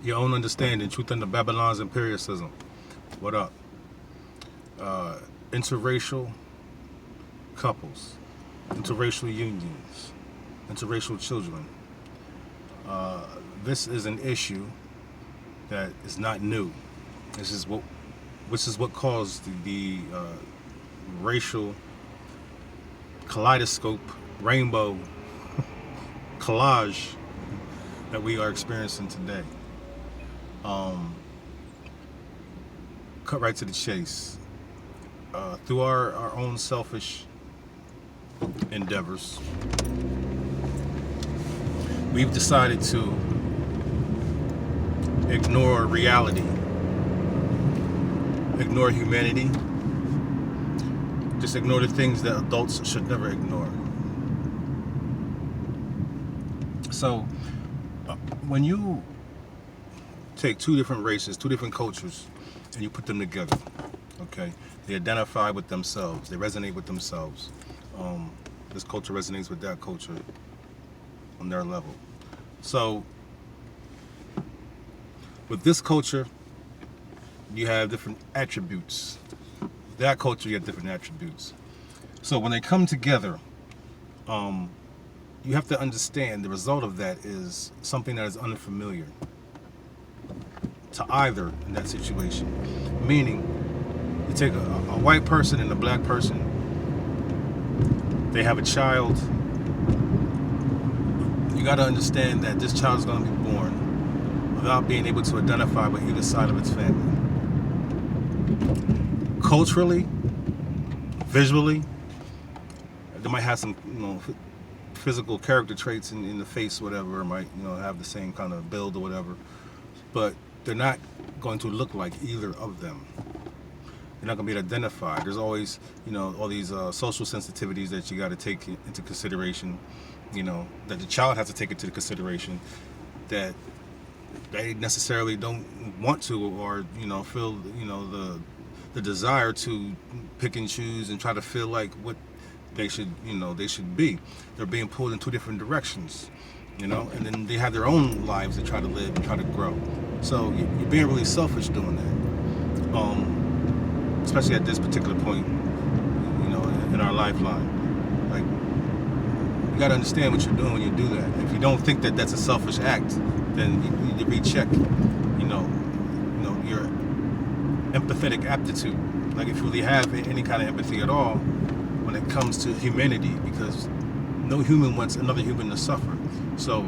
Your own understanding, truth under Babylon's empiricism. What up? Interracial couples, interracial unions, interracial children. This is an issue that is not new. Which is what caused the racial kaleidoscope, rainbow collage that we are experiencing today. Cut right to the chase. Through our own selfish endeavors, we've decided to ignore reality, ignore humanity, just ignore the things that adults should never ignore. So, when you take two different races, two different cultures, and you put them together, okay, they identify with themselves, they resonate with themselves. This culture resonates with that culture on their level. So, with this culture, you have different attributes. That culture, you have different attributes. So when they come together, you have to understand the result of that is something that is unfamiliar to either in that situation. Meaning, you take a white person and a black person, they have a child. You got to understand that this child is going to be born without being able to identify with either side of its family. Culturally, visually, they might have some, physical character traits in the face, whatever, might, have the same kind of build or whatever, but they're not going to look like either of them. They're not going to be identified. There's always, all these social sensitivities that you got to take into consideration, that the child has to take into consideration, that they necessarily don't want to, or, feel, the desire to pick and choose and try to feel like what they should be. They're being pulled in two different directions, and then they have their own lives they try to live and try to grow. So you're being really selfish doing that, especially at this particular point, in our lifeline. Like, you got to understand what you're doing when you do that. If you don't think that that's a selfish act, then you need to recheck, your empathetic aptitude. Like, if you really have any kind of empathy at all when it comes to humanity, because no human wants another human to suffer. So,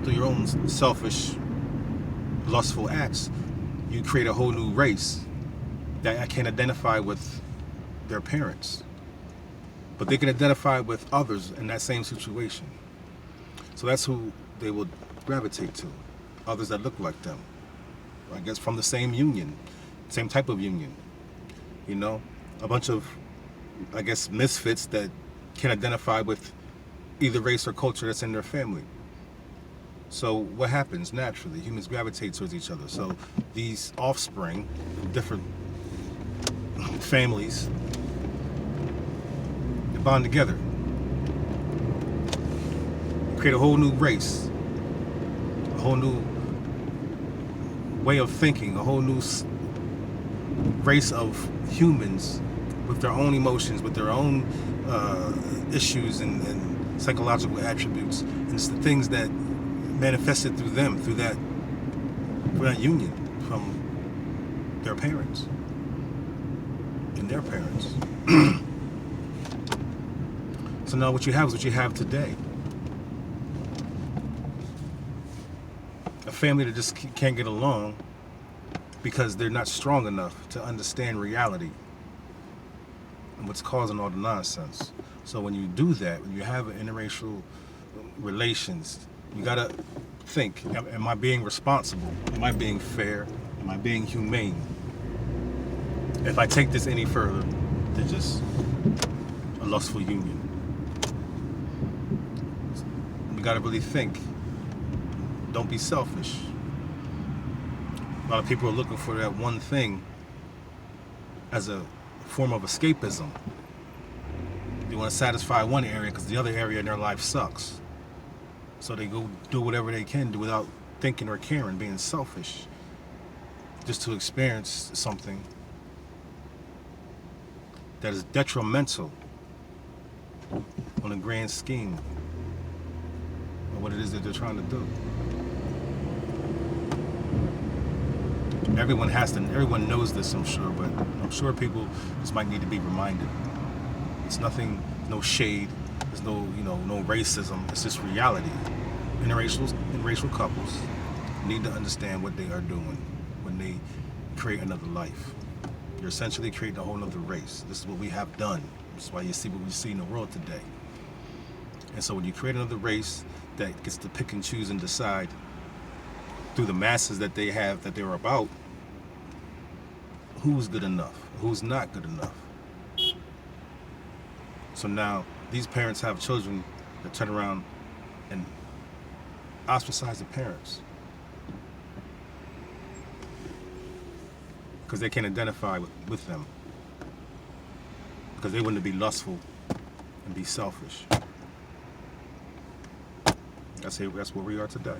through your own selfish, lustful acts, you create a whole new race that can't identify with their parents, but they can identify with others in that same situation. So that's who they will gravitate to, others that look like them, I guess from the same union, same type of union, a bunch of, I guess, misfits that can identify with either race or culture that's in their family. So what happens naturally? Humans gravitate towards each other. So these offspring, different families, they bond together, create a whole new race, a whole new way of thinking, a whole new race of humans with their own emotions, with their own issues and psychological attributes. And it's the things that manifested through them, through that union from their parents and their parents. So now what you have is what you have today. A family that just can't get along because they're not strong enough to understand reality and what's causing all the nonsense. So when you do that, when you have interracial relations, you gotta think, am I being responsible? Am I being fair? Am I being humane? If I take this any further than just a lustful union. We gotta really think. Don't be selfish. A lot of people are looking for that one thing as a form of escapism. They want to satisfy one area because the other area in their life sucks. So they go do whatever they can do without thinking or caring, being selfish, just to experience something that is detrimental on a grand scheme of what it is that they're trying to do. Everyone knows this, I'm sure, but I'm sure people just might need to be reminded. It's nothing, no shade, there's no, no racism, it's just reality. Interracial couples need to understand what they are doing when they create another life. You're essentially creating a whole other race. This is what we have done. This is why you see what we see in the world today. And so when you create another race that gets to pick and choose and decide through the masses that they have, that they're about, who's good enough, who's not good enough. So now these parents have children that turn around and ostracize the parents because they can't identify with them, because they want to be lustful and be selfish. That's where we are today.